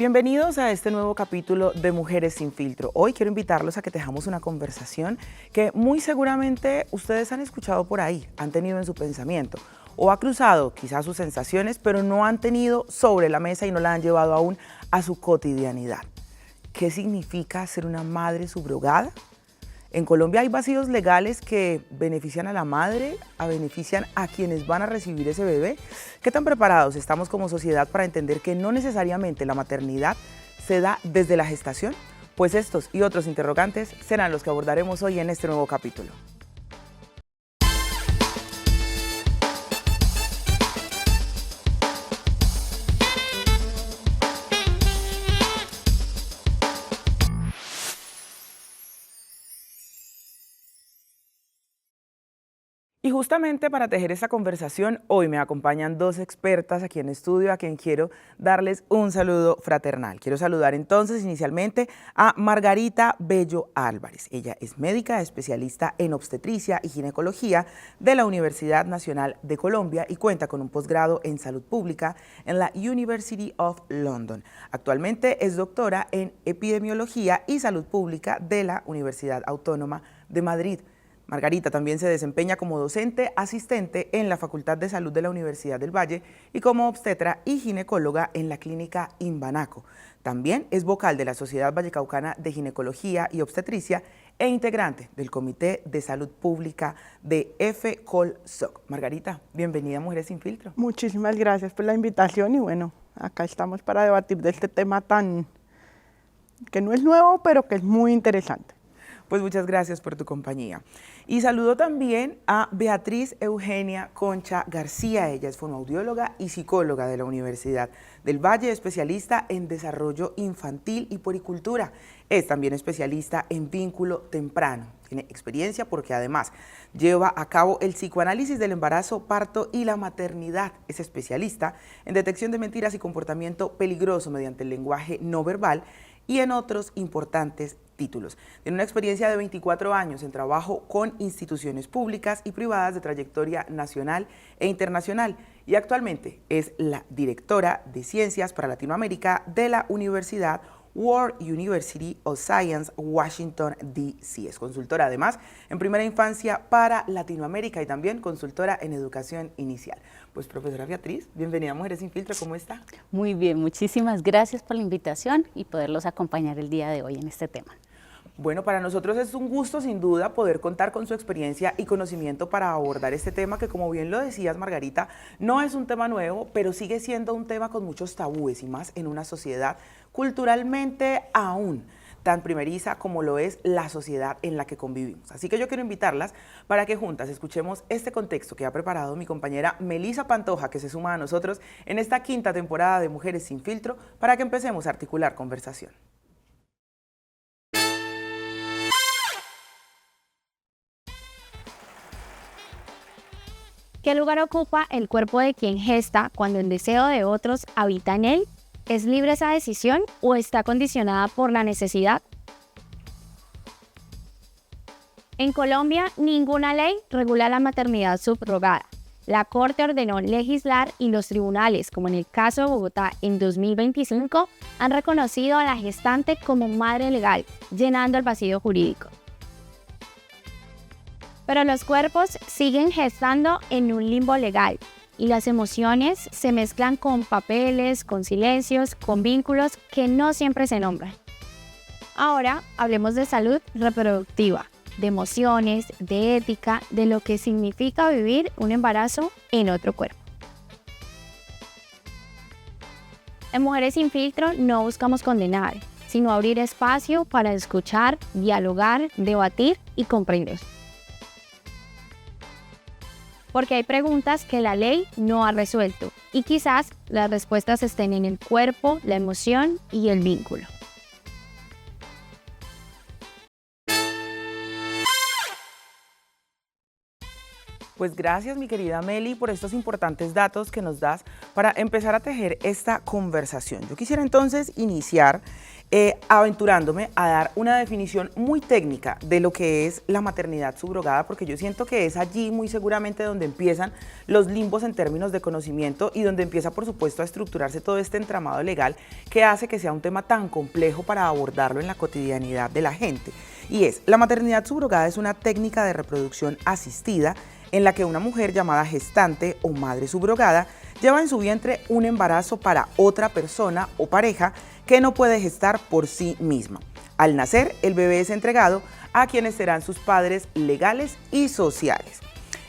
Bienvenidos a este nuevo capítulo de Mujeres sin Filtro. Hoy quiero invitarlos a que tengamos una conversación que muy seguramente ustedes han escuchado por ahí, han tenido en su pensamiento o ha cruzado quizás sus sensaciones, pero no han tenido sobre la mesa y no la han llevado aún a su cotidianidad. ¿Qué significa ser una madre subrogada? En Colombia hay vacíos legales que benefician a la madre, benefician a quienes van a recibir ese bebé. ¿Qué tan preparados estamos como sociedad para entender que no necesariamente la maternidad se da desde la gestación? Pues estos y otros interrogantes serán los que abordaremos hoy en este nuevo capítulo. Y justamente para tejer esta conversación, hoy me acompañan dos expertas aquí en estudio, a quien quiero darles un saludo fraternal. Quiero saludar entonces inicialmente a Margarita Bello Álvarez. Ella es médica especialista en obstetricia y ginecología de la Universidad Nacional de Colombia y cuenta con un posgrado en salud pública en la University of London. Actualmente es doctora en epidemiología y salud pública de la Universidad Autónoma de Madrid. Margarita también se desempeña como docente asistente en la Facultad de Salud de la Universidad del Valle y como obstetra y ginecóloga en la clínica Imbanaco. También es vocal de la Sociedad Vallecaucana de Ginecología y Obstetricia e integrante del Comité de Salud Pública de FCOLSOC. Margarita, bienvenida a Mujeres sin Filtro. Muchísimas gracias por la invitación y bueno, acá estamos para debatir de este tema que no es nuevo, pero que es muy interesante. Pues muchas gracias por tu compañía. Y saludo también a Beatriz Eugenia Concha García. Ella es fonoaudióloga y psicóloga de la Universidad del Valle, especialista en desarrollo infantil y puericultura. Es también especialista en vínculo temprano. Tiene experiencia porque además lleva a cabo el psicoanálisis del embarazo, parto y la maternidad. Es especialista en detección de mentiras y comportamiento peligroso mediante el lenguaje no verbal y en otros importantes títulos. Tiene una experiencia de 24 años en trabajo con instituciones públicas y privadas de trayectoria nacional e internacional y actualmente es la directora de Ciencias para Latinoamérica de la Universidad World University of Science, Washington, D.C. Es consultora además en primera infancia para Latinoamérica y también consultora en educación inicial. Pues profesora Beatriz, bienvenida a Mujeres sin Filtro, ¿cómo está? Muy bien, muchísimas gracias por la invitación y poderlos acompañar el día de hoy en este tema. Bueno, para nosotros es un gusto sin duda poder contar con su experiencia y conocimiento para abordar este tema que, como bien lo decías, Margarita, no es un tema nuevo, pero sigue siendo un tema con muchos tabúes y más en una sociedad culturalmente aún tan primeriza como lo es la sociedad en la que convivimos. Así que yo quiero invitarlas para que juntas escuchemos este contexto que ha preparado mi compañera Melisa Pantoja, que se suma a nosotros en esta quinta temporada de Mujeres sin Filtro, para que empecemos a articular conversación. ¿Qué lugar ocupa el cuerpo de quien gesta cuando el deseo de otros habita en él? ¿Es libre esa decisión o está condicionada por la necesidad? En Colombia, ninguna ley regula la maternidad subrogada. La Corte ordenó legislar y los tribunales, como en el caso de Bogotá en 2025, han reconocido a la gestante como madre legal, llenando el vacío jurídico. Pero los cuerpos siguen gestando en un limbo legal y las emociones se mezclan con papeles, con silencios, con vínculos que no siempre se nombran. Ahora hablemos de salud reproductiva, de emociones, de ética, de lo que significa vivir un embarazo en otro cuerpo. En Mujeres sin Filtro no buscamos condenar, sino abrir espacio para escuchar, dialogar, debatir y comprender. Porque hay preguntas que la ley no ha resuelto y quizás las respuestas estén en el cuerpo, la emoción y el vínculo. Pues gracias, mi querida Meli, por estos importantes datos que nos das para empezar a tejer esta conversación. Yo quisiera entonces iniciar aventurándome a dar una definición muy técnica de lo que es la maternidad subrogada, porque yo siento que es allí muy seguramente donde empiezan los limbos en términos de conocimiento y donde empieza, por supuesto, a estructurarse todo este entramado legal que hace que sea un tema tan complejo para abordarlo en la cotidianidad de la gente. Y la maternidad subrogada es una técnica de reproducción asistida en la que una mujer llamada gestante o madre subrogada lleva en su vientre un embarazo para otra persona o pareja que no puede gestar por sí misma. Al nacer, el bebé es entregado a quienes serán sus padres legales y sociales.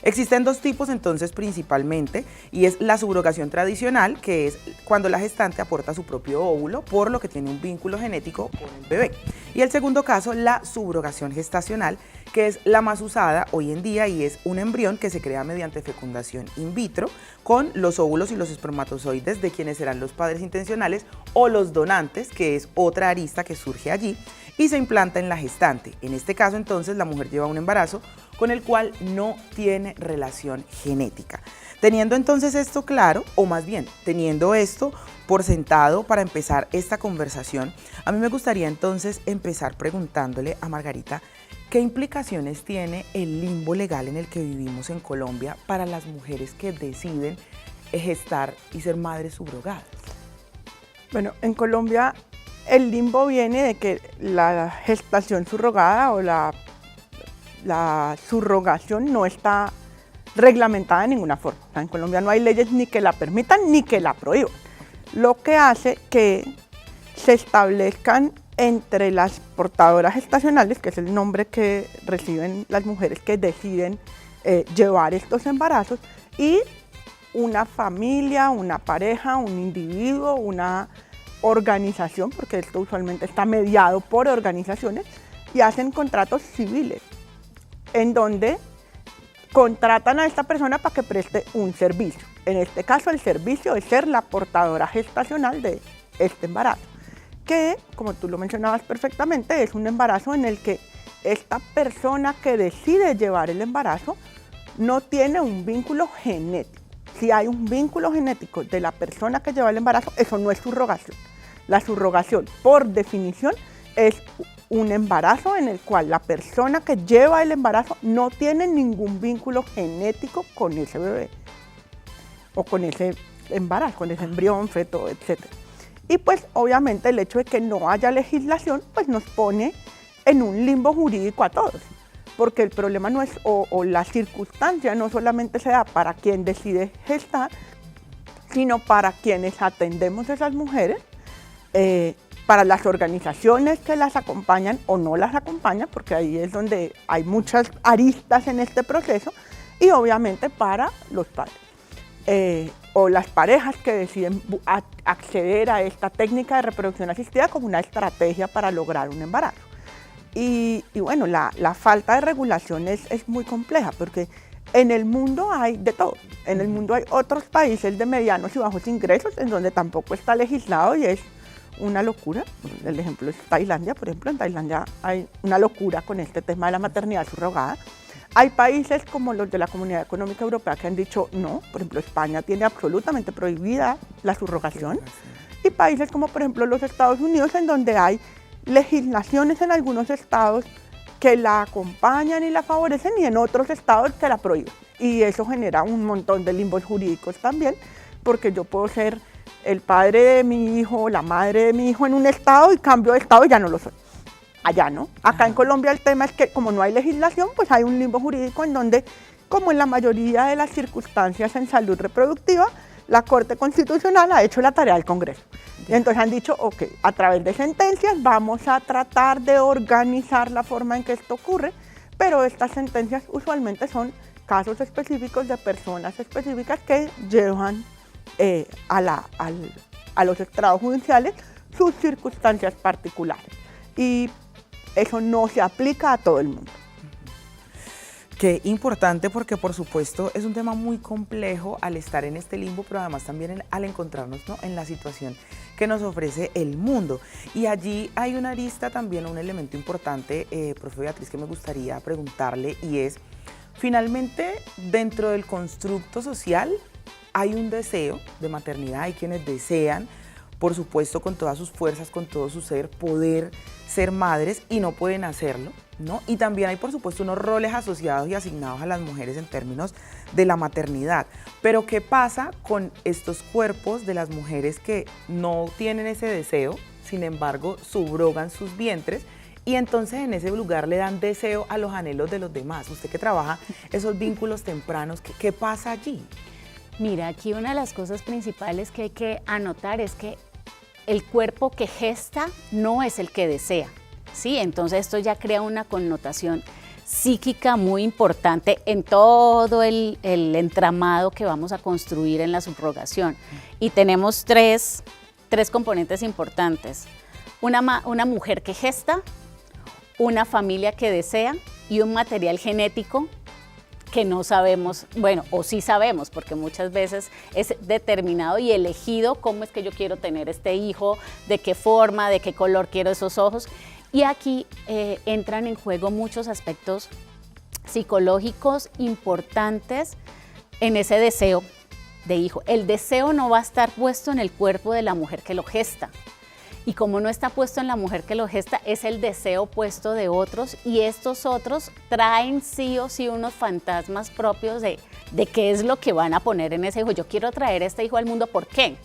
Existen dos tipos entonces principalmente, y es la subrogación tradicional, que es cuando la gestante aporta su propio óvulo, por lo que tiene un vínculo genético con el bebé. Y el segundo caso, la subrogación gestacional, que es la más usada hoy en día y es un embrión que se crea mediante fecundación in vitro con los óvulos y los espermatozoides de quienes serán los padres intencionales o los donantes, que es otra arista que surge allí y se implanta en la gestante. En este caso entonces la mujer lleva un embarazo con el cual no tiene relación genética. Teniendo entonces esto claro, o más bien teniendo esto por sentado para empezar esta conversación, a mí me gustaría entonces empezar preguntándole a Margarita qué implicaciones tiene el limbo legal en el que vivimos en Colombia para las mujeres que deciden gestar y ser madres subrogadas. Bueno, en Colombia el limbo viene de que la gestación subrogada o la subrogación no está reglamentada de ninguna forma. O sea, en Colombia no hay leyes ni que la permitan ni que la prohíban. Lo que hace que se establezcan entre las portadoras gestacionales, que es el nombre que reciben las mujeres que deciden llevar estos embarazos, y una familia, una pareja, un individuo, una organización, porque esto usualmente está mediado por organizaciones, y hacen contratos civiles en donde contratan a esta persona para que preste un servicio. En este caso, el servicio es ser la portadora gestacional de este embarazo, que, como tú lo mencionabas perfectamente, es un embarazo en el que esta persona que decide llevar el embarazo no tiene un vínculo genético. Si hay un vínculo genético de la persona que lleva el embarazo, eso no es subrogación. La subrogación, por definición, es un embarazo en el cual la persona que lleva el embarazo no tiene ningún vínculo genético con ese bebé o con ese embarazo, con ese embrión, feto, etc. Y pues obviamente el hecho de que no haya legislación pues nos pone en un limbo jurídico a todos, porque el problema no es, o la circunstancia no solamente se da para quien decide gestar, sino para quienes atendemos a esas mujeres, para las organizaciones que las acompañan o no las acompañan, porque ahí es donde hay muchas aristas en este proceso, y obviamente para los padres o las parejas que deciden acceder a esta técnica de reproducción asistida como una estrategia para lograr un embarazo. Y bueno, la falta de regulación es muy compleja, porque en el mundo hay de todo. En el mundo hay otros países de medianos y bajos ingresos en donde tampoco está legislado y es una locura. El ejemplo es Tailandia, por ejemplo. En Tailandia hay una locura con este tema de la maternidad subrogada. Hay países como los de la Comunidad Económica Europea que han dicho no. Por ejemplo, España tiene absolutamente prohibida la subrogación. Y países como, por ejemplo, los Estados Unidos, en donde hay legislaciones en algunos estados que la acompañan y la favorecen y en otros estados que la prohíben. Y eso genera un montón de limbos jurídicos también, porque yo puedo ser el padre de mi hijo, la madre de mi hijo en un estado y cambio de estado y ya no lo soy. Allá no. Acá en Colombia el tema es que como no hay legislación, pues hay un limbo jurídico en donde, como en la mayoría de las circunstancias en salud reproductiva, la Corte Constitucional ha hecho la tarea del Congreso. Y entonces han dicho, ok, a través de sentencias vamos a tratar de organizar la forma en que esto ocurre, pero estas sentencias usualmente son casos específicos de personas específicas que llevan a los estrados judiciales sus circunstancias particulares. Y eso no se aplica a todo el mundo. Qué importante, porque por supuesto es un tema muy complejo al estar en este limbo, pero además también al encontrarnos, ¿no?, en la situación que nos ofrece el mundo. Y allí hay una arista también, un elemento importante, profe Beatriz, que me gustaría preguntarle, y es, finalmente, dentro del constructo social hay un deseo de maternidad, hay quienes desean por supuesto, con todas sus fuerzas, con todo su ser, poder ser madres y no pueden hacerlo, ¿no? Y también hay, por supuesto, unos roles asociados y asignados a las mujeres en términos de la maternidad. Pero ¿qué pasa con estos cuerpos de las mujeres que no tienen ese deseo, sin embargo, subrogan sus vientres? Y entonces en ese lugar le dan deseo a los anhelos de los demás. Usted que trabaja esos vínculos tempranos, ¿qué pasa allí? Mira, aquí una de las cosas principales que hay que anotar es que el cuerpo que gesta no es el que desea, ¿sí? Entonces esto ya crea una connotación psíquica muy importante en todo el entramado que vamos a construir en la subrogación. Y tenemos tres componentes importantes. Una mujer que gesta, una familia que desea y un material genético que no sabemos, bueno, o sí sabemos, porque muchas veces es determinado y elegido cómo es que yo quiero tener este hijo, de qué forma, de qué color quiero esos ojos. Y aquí entran en juego muchos aspectos psicológicos importantes en ese deseo de hijo. El deseo no va a estar puesto en el cuerpo de la mujer que lo gesta. Y como no está puesto en la mujer que lo gesta, es el deseo puesto de otros, y estos otros traen sí o sí unos fantasmas propios de qué es lo que van a poner en ese hijo. Yo quiero traer este hijo al mundo, ¿por qué?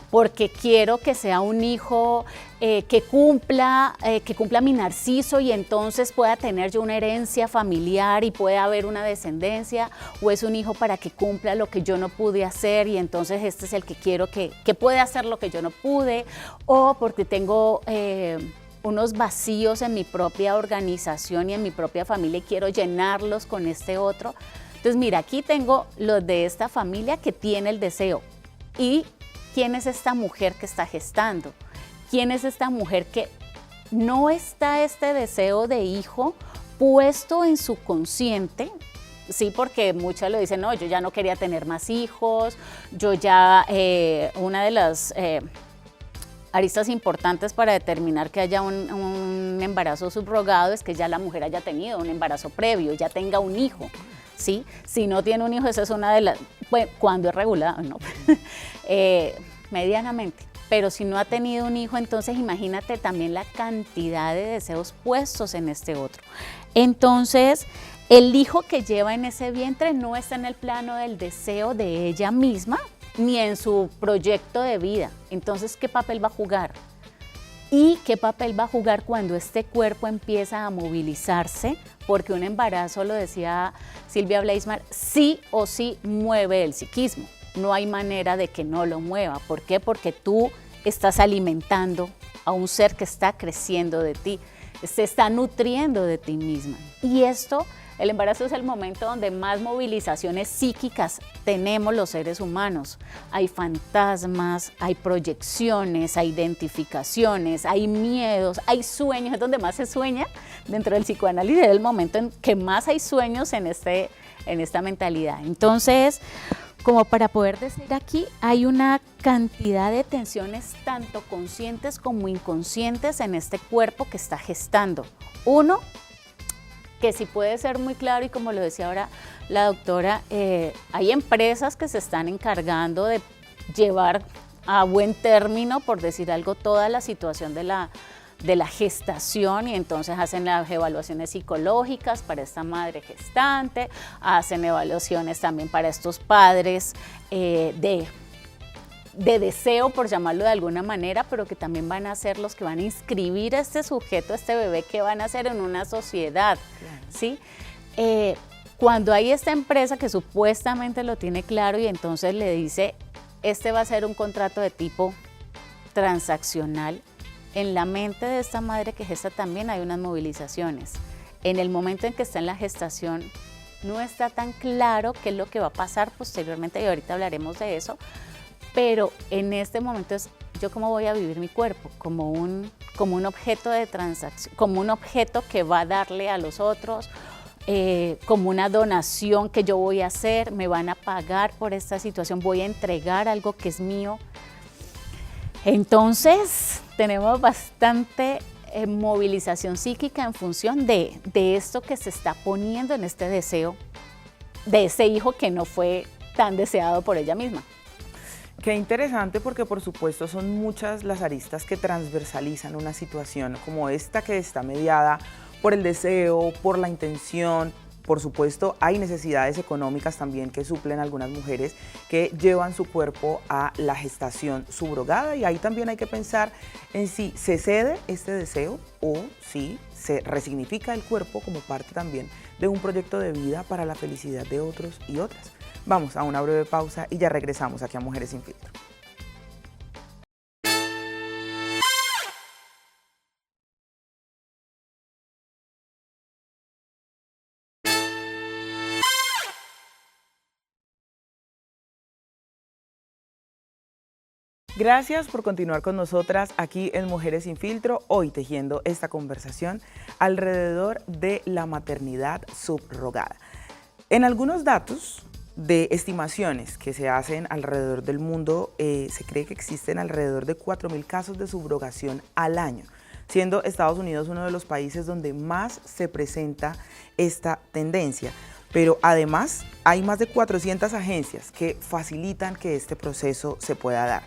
Porque quiero que sea un hijo que cumpla mi narciso, y entonces pueda tener yo una herencia familiar y pueda haber una descendencia, o es un hijo para que cumpla lo que yo no pude hacer, y entonces este es el que quiero que puede hacer lo que yo no pude, o porque tengo unos vacíos en mi propia organización y en mi propia familia y quiero llenarlos con este otro. Entonces mira, aquí tengo los de esta familia que tiene el deseo. ¿Y quién es esta mujer que está gestando? ¿Quién es esta mujer que no está este deseo de hijo puesto en su consciente? Sí, porque muchas lo dicen, no, yo ya no quería tener más hijos, yo ya, una de las aristas importantes para determinar que haya un embarazo subrogado es que ya la mujer haya tenido un embarazo previo, ya tenga un hijo, ¿sí? Si no tiene un hijo, esa es una de las, bueno, cuando es regulado, no, medianamente. Pero si no ha tenido un hijo, entonces imagínate también la cantidad de deseos puestos en este otro. Entonces, el hijo que lleva en ese vientre no está en el plano del deseo de ella misma, ni en su proyecto de vida. Entonces, ¿qué papel va a jugar? ¿Y qué papel va a jugar cuando este cuerpo empieza a movilizarse? Porque un embarazo, lo decía Silvia Bleismar, sí o sí mueve el psiquismo. No hay manera de que no lo mueva. ¿Por qué? Porque tú estás alimentando a un ser que está creciendo de ti, se está nutriendo de ti misma. Y esto, el embarazo es el momento donde más movilizaciones psíquicas tenemos los seres humanos. Hay fantasmas, hay proyecciones, hay identificaciones, hay miedos, hay sueños, es donde más se sueña dentro del psicoanálisis, es el momento en que más hay sueños en esta mentalidad. Entonces, como para poder decir aquí, hay una cantidad de tensiones tanto conscientes como inconscientes en este cuerpo que está gestando. Uno, que sí puede ser muy claro, y como lo decía ahora la doctora, hay empresas que se están encargando de llevar a buen término, por decir algo, toda la situación de la gestación, y entonces hacen las evaluaciones psicológicas para esta madre gestante, hacen evaluaciones también para estos padres de deseo, por llamarlo de alguna manera, pero que también van a ser los que van a inscribir a este sujeto, a este bebé, que van a hacer en una sociedad, ¿sí? Cuando hay esta empresa que supuestamente lo tiene claro y entonces le dice, este va a ser un contrato de tipo transaccional, en la mente de esta madre que gesta también hay unas movilizaciones. En el momento en que está en la gestación, no está tan claro qué es lo que va a pasar posteriormente, y ahorita hablaremos de eso, pero en este momento es yo cómo voy a vivir mi cuerpo, como un objeto de transacción, como un objeto que va a darle a los otros, como una donación que yo voy a hacer, me van a pagar por esta situación, voy a entregar algo que es mío. Entonces, tenemos bastante movilización psíquica en función de esto que se está poniendo en este deseo de ese hijo que no fue tan deseado por ella misma. Qué interesante porque por supuesto son muchas las aristas que transversalizan una situación como esta que está mediada por el deseo, por la intención. Por supuesto, hay necesidades económicas también que suplen algunas mujeres que llevan su cuerpo a la gestación subrogada, y ahí también hay que pensar en si se cede este deseo o si se resignifica el cuerpo como parte también de un proyecto de vida para la felicidad de otros y otras. Vamos a una breve pausa y ya regresamos aquí a Mujeres sin Filtro. Gracias por continuar con nosotras aquí en Mujeres sin Filtro, hoy tejiendo esta conversación alrededor de la maternidad subrogada. En algunos datos de estimaciones que se hacen alrededor del mundo, se cree que existen alrededor de 4.000 casos de subrogación al año, siendo Estados Unidos uno de los países donde más se presenta esta tendencia. Pero además hay más de 400 agencias que facilitan que este proceso se pueda dar.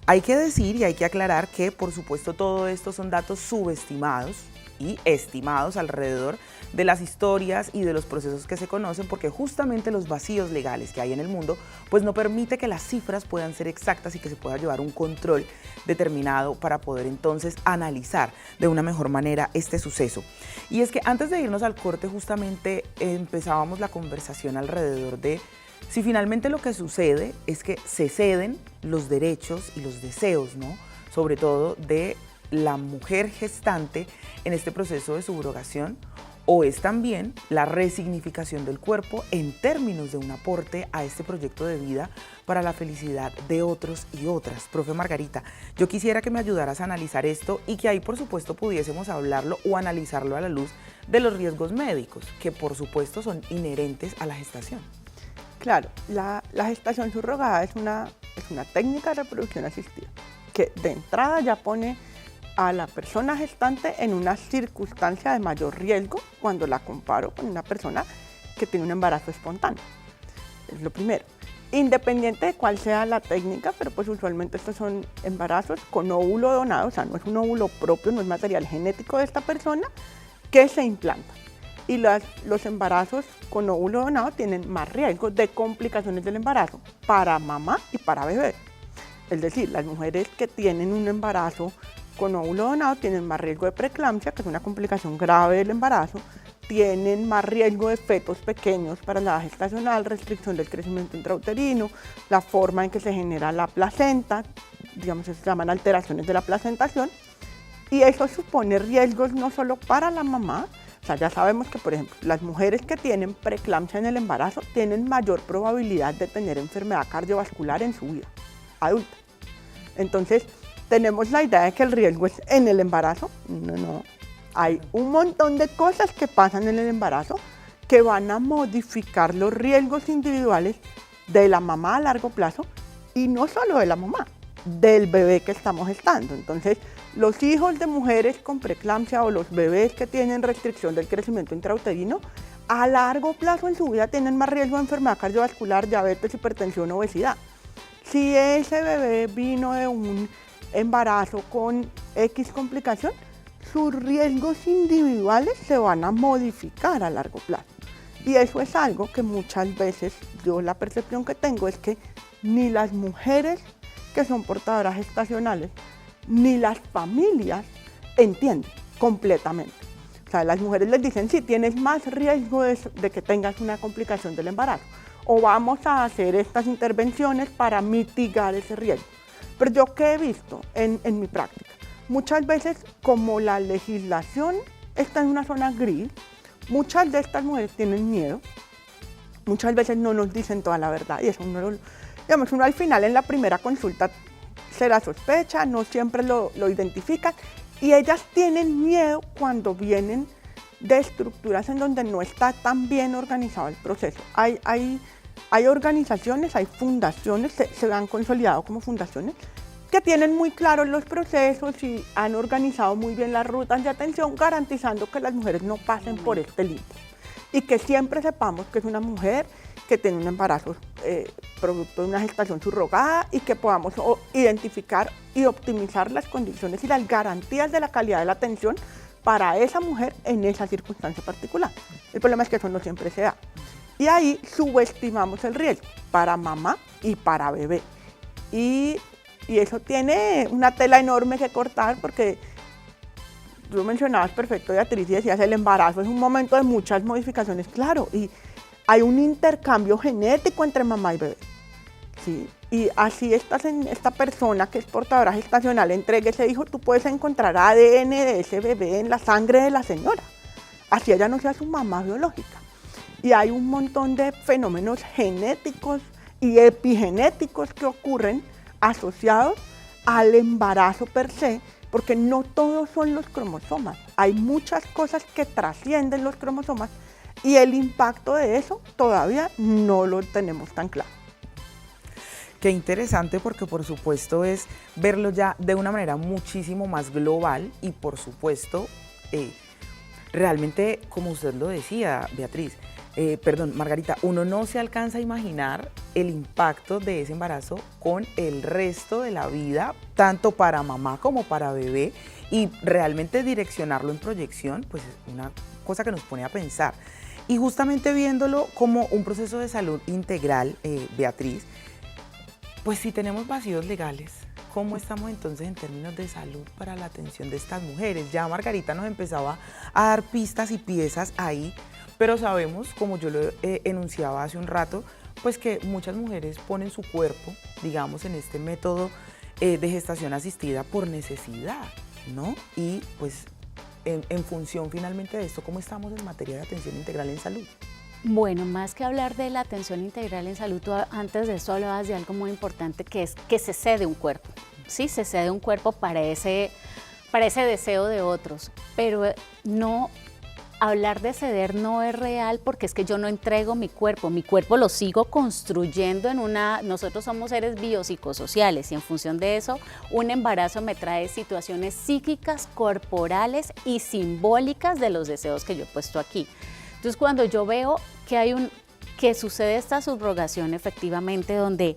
Hay que decir y hay que aclarar que, por supuesto, todo esto son datos subestimados y estimados alrededor de las historias y de los procesos que se conocen, porque justamente los vacíos legales que hay en el mundo pues no permite que las cifras puedan ser exactas y que se pueda llevar un control determinado para poder entonces analizar de una mejor manera este suceso. Y es que antes de irnos al corte justamente empezábamos la conversación alrededor de si finalmente lo que sucede es que se ceden los derechos y los deseos, ¿no?, sobre todo de la mujer gestante en este proceso de subrogación, o es también la resignificación del cuerpo en términos de un aporte a este proyecto de vida para la felicidad de otros y otras. Profe Margarita, yo quisiera que me ayudaras a analizar esto y que ahí por supuesto pudiésemos hablarlo o analizarlo a la luz de los riesgos médicos, que por supuesto son inherentes a la gestación. Claro, la gestación subrogada es una técnica de reproducción asistida que de entrada ya pone a la persona gestante en una circunstancia de mayor riesgo cuando la comparo con una persona que tiene un embarazo espontáneo. Es lo primero. Independiente de cuál sea la técnica, pero pues usualmente estos son embarazos con óvulo donado, o sea, no es un óvulo propio, no es material genético de esta persona que se implanta. Y los embarazos con óvulo donado tienen más riesgo de complicaciones del embarazo para mamá y para bebé. Es decir, las mujeres que tienen un embarazo con óvulo donado tienen más riesgo de preeclampsia, que es una complicación grave del embarazo, tienen más riesgo de fetos pequeños para la edad gestacional, restricción del crecimiento intrauterino, la forma en que se genera la placenta, digamos, se llaman alteraciones de la placentación, y eso supone riesgos no solo para la mamá. O sea, ya sabemos que, por ejemplo, las mujeres que tienen preeclampsia en el embarazo tienen mayor probabilidad de tener enfermedad cardiovascular en su vida adulta. Entonces, tenemos la idea de que el riesgo es en el embarazo. No. Hay un montón de cosas que pasan en el embarazo que van a modificar los riesgos individuales de la mamá a largo plazo, y no solo de la mamá, del bebé que estamos gestando. Entonces, los hijos de mujeres con preeclampsia o los bebés que tienen restricción del crecimiento intrauterino, a largo plazo en su vida tienen más riesgo de enfermedad cardiovascular, diabetes, hipertensión, obesidad. Si ese bebé vino de un embarazo con X complicación, sus riesgos individuales se van a modificar a largo plazo. Y eso es algo que muchas veces, yo la percepción que tengo es que ni las mujeres que son portadoras gestacionales, ni las familias entienden completamente. O sea, las mujeres les dicen, sí, tienes más riesgo de que tengas una complicación del embarazo, o vamos a hacer estas intervenciones para mitigar ese riesgo. Pero yo, ¿qué he visto en mi práctica? Muchas veces, como la legislación está en una zona gris, muchas de estas mujeres tienen miedo, muchas veces no nos dicen toda la verdad, y eso uno al final en la primera consulta se la sospecha, no siempre lo identifican, y ellas tienen miedo cuando vienen de estructuras en donde no está tan bien organizado el proceso. Hay organizaciones, hay fundaciones, se han consolidado como fundaciones que tienen muy claros los procesos y han organizado muy bien las rutas de atención, garantizando que las mujeres no pasen por este límite y que siempre sepamos que es una mujer que tiene un embarazo producto de una gestación subrogada y que podamos identificar y optimizar las condiciones y las garantías de la calidad de la atención para esa mujer en esa circunstancia particular. El problema es que eso no siempre se da. Y ahí subestimamos el riesgo para mamá y para bebé. Y eso tiene una tela enorme que cortar porque tú mencionabas perfecto, Beatriz, y decías, el embarazo es un momento de muchas modificaciones, claro, y hay un intercambio genético entre mamá y bebé. ¿Sí? Y así esta persona que es portadora gestacional entregue ese hijo, tú puedes encontrar ADN de ese bebé en la sangre de la señora, así ella no sea su mamá biológica. Y hay un montón de fenómenos genéticos y epigenéticos que ocurren asociados al embarazo per se, porque no todos son los cromosomas. Hay muchas cosas que trascienden los cromosomas y el impacto de eso todavía no lo tenemos tan claro. Qué interesante, porque por supuesto es verlo ya de una manera muchísimo más global y por supuesto realmente, como usted lo decía, Beatriz, Margarita, uno no se alcanza a imaginar el impacto de ese embarazo con el resto de la vida, tanto para mamá como para bebé, y realmente direccionarlo en proyección, pues es una cosa que nos pone a pensar. Y justamente viéndolo como un proceso de salud integral, Beatriz, pues si tenemos vacíos legales, ¿cómo estamos entonces en términos de salud para la atención de estas mujeres? Ya Margarita nos empezaba a dar pistas y piezas ahí, pero sabemos, como yo lo enunciaba hace un rato, pues que muchas mujeres ponen su cuerpo, digamos, en este método de gestación asistida por necesidad, ¿no? Y pues en función finalmente de esto, ¿cómo estamos en materia de atención integral en salud? Bueno, más que hablar de la atención integral en salud, tú antes de esto hablabas de algo muy importante, que es que se cede un cuerpo, ¿sí? Se cede un cuerpo para ese deseo de otros, pero no, hablar de ceder no es real, porque es que yo no entrego mi cuerpo lo sigo construyendo nosotros somos seres biopsicosociales y en función de eso, un embarazo me trae situaciones psíquicas, corporales y simbólicas de los deseos que yo he puesto aquí. Entonces, cuando yo veo que sucede esta subrogación efectivamente, donde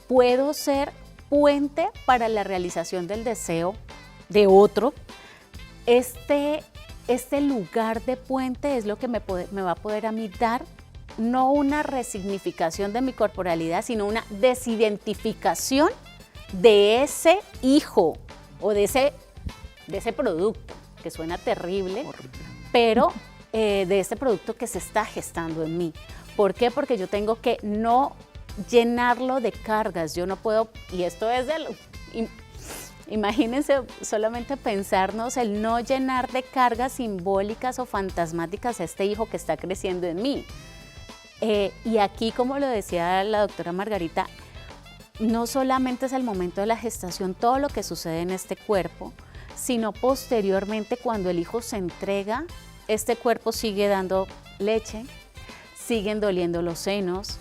puedo ser puente para la realización del deseo de otro, este lugar de puente es lo que me va a poder a mí dar, no una resignificación de mi corporalidad, sino una desidentificación de ese hijo o de ese producto, que suena terrible, pero de este producto que se está gestando en mí. ¿Por qué? Porque yo tengo que no llenarlo de cargas, yo no puedo, y esto es imagínense solamente pensarnos el no llenar de cargas simbólicas o fantasmáticas a este hijo que está creciendo en mí. Y aquí, como lo decía la doctora Margarita, no solamente es el momento de la gestación, todo lo que sucede en este cuerpo, sino posteriormente cuando el hijo se entrega, este cuerpo sigue dando leche, siguen doliendo los senos.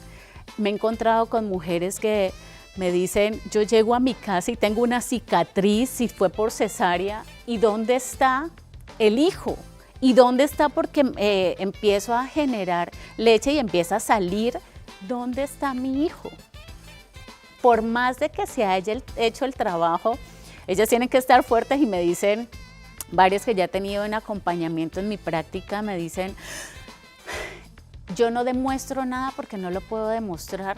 Me he encontrado con mujeres que me dicen, yo llego a mi casa y tengo una cicatriz, si fue por cesárea, ¿y dónde está el hijo? ¿Y dónde está? Porque empiezo a generar leche y empieza a salir, ¿dónde está mi hijo? Por más de que se haya hecho el trabajo, ellas tienen que estar fuertes y me dicen, varias que ya he tenido en acompañamiento en mi práctica, me dicen, yo no demuestro nada porque no lo puedo demostrar,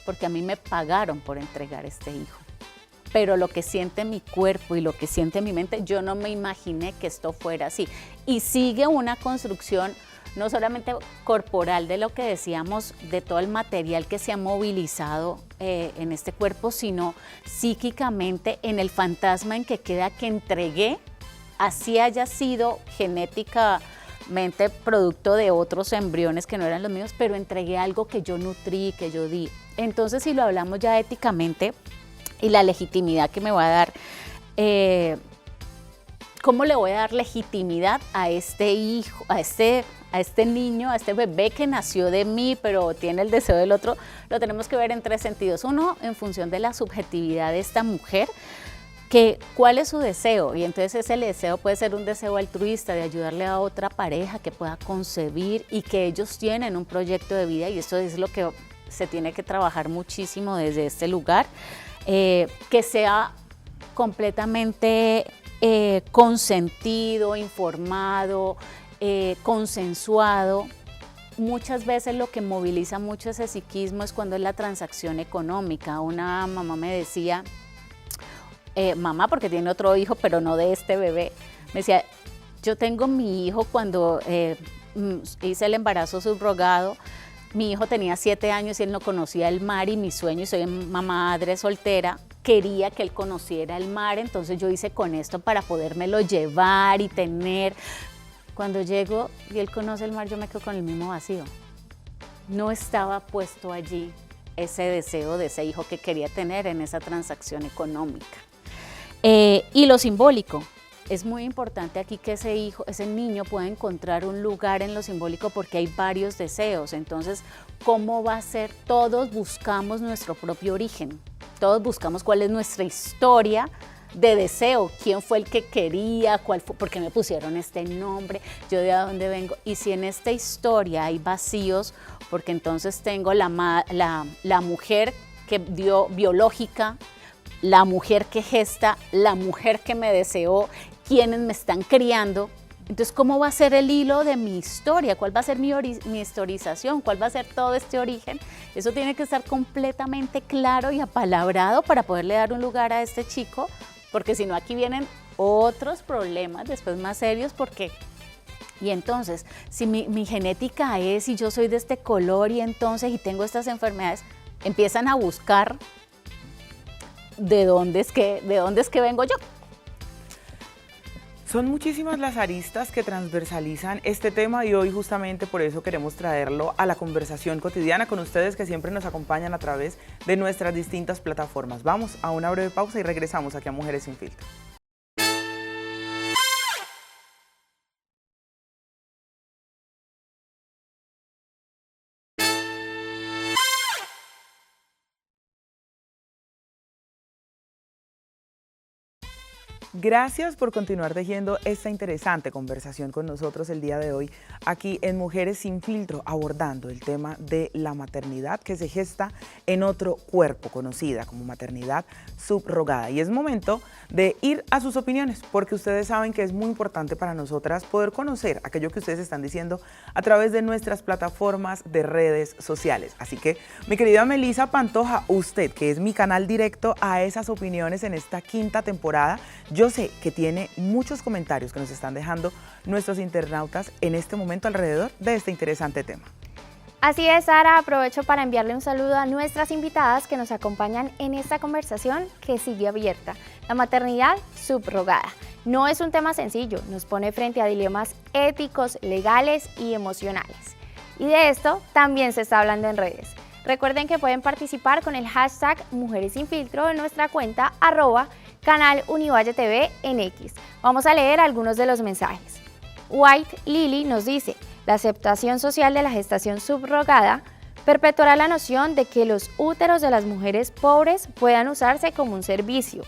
porque a mí me pagaron por entregar este hijo. Pero lo que siente mi cuerpo y lo que siente mi mente, yo no me imaginé que esto fuera así. Y sigue una construcción no solamente corporal de lo que decíamos, de todo el material que se ha movilizado en este cuerpo, sino psíquicamente en el fantasma en que queda que entregué, así haya sido genéticamente producto de otros embriones que no eran los míos, pero entregué algo que yo nutrí, que yo di. Entonces, si lo hablamos ya éticamente y la legitimidad que me va a dar, ¿cómo le voy a dar legitimidad a este hijo, a este niño, a este bebé que nació de mí, pero tiene el deseo del otro? Lo tenemos que ver en tres sentidos. Uno, en función de la subjetividad de esta mujer, ¿cuál es su deseo? Y entonces ese deseo puede ser un deseo altruista de ayudarle a otra pareja que pueda concebir y que ellos tienen un proyecto de vida, y eso es lo que se tiene que trabajar muchísimo desde este lugar, que sea completamente consentido, informado, consensuado. Muchas veces lo que moviliza mucho ese psiquismo es cuando es la transacción económica. Una mamá me decía, mamá porque tiene otro hijo, pero no de este bebé, me decía, yo tengo mi hijo cuando hice el embarazo subrogado, mi hijo tenía 7 años y él no conocía el mar, y mi sueño, y soy madre soltera, quería que él conociera el mar, entonces yo hice con esto para podérmelo llevar y tener. Cuando llego y él conoce el mar, yo me quedo con el mismo vacío. No estaba puesto allí ese deseo de ese hijo que quería tener en esa transacción económica. Y lo simbólico. Es muy importante aquí que ese niño pueda encontrar un lugar en lo simbólico, porque hay varios deseos. Entonces, ¿cómo va a ser? Todos buscamos nuestro propio origen. Todos buscamos cuál es nuestra historia de deseo, quién fue el que quería, por qué me pusieron este nombre, yo de dónde vengo. Y si en esta historia hay vacíos, porque entonces tengo la mujer que dio biológica, la mujer que gesta, la mujer que me deseó, quienes me están criando. Entonces, ¿cómo va a ser el hilo de mi historia? ¿Cuál va a ser mi historización? ¿Cuál va a ser todo este origen? Eso tiene que estar completamente claro y apalabrado para poderle dar un lugar a este chico, porque si no, aquí vienen otros problemas después más serios, y entonces, si mi genética es, y yo soy de este color, y entonces, y tengo estas enfermedades, empiezan a buscar de dónde es que vengo yo. Son muchísimas las aristas que transversalizan este tema, y hoy justamente por eso queremos traerlo a la conversación cotidiana con ustedes que siempre nos acompañan a través de nuestras distintas plataformas. Vamos a una breve pausa y regresamos aquí a Mujeres Sin Filtro. Gracias por continuar tejiendo esta interesante conversación con nosotros el día de hoy aquí en Mujeres Sin Filtro, abordando el tema de la maternidad que se gesta en otro cuerpo, conocida como maternidad subrogada. Y es momento de ir a sus opiniones, porque ustedes saben que es muy importante para nosotras poder conocer aquello que ustedes están diciendo a través de nuestras plataformas de redes sociales. Así que, mi querida Melissa Pantoja, usted que es mi canal directo a esas opiniones en esta 5ª temporada, yo sé que tiene muchos comentarios que nos están dejando nuestros internautas en este momento alrededor de este interesante tema. Así es, Sara, aprovecho para enviarle un saludo a nuestras invitadas que nos acompañan en esta conversación que sigue abierta. La maternidad subrogada no es un tema sencillo, nos pone frente a dilemas éticos, legales y emocionales. Y de esto también se está hablando en redes. Recuerden que pueden participar con el hashtag Mujeres Sin Filtro en nuestra cuenta @Canal Univalle TV en X. Vamos a leer algunos de los mensajes. White Lily nos dice: la aceptación social de la gestación subrogada perpetuará la noción de que los úteros de las mujeres pobres puedan usarse como un servicio.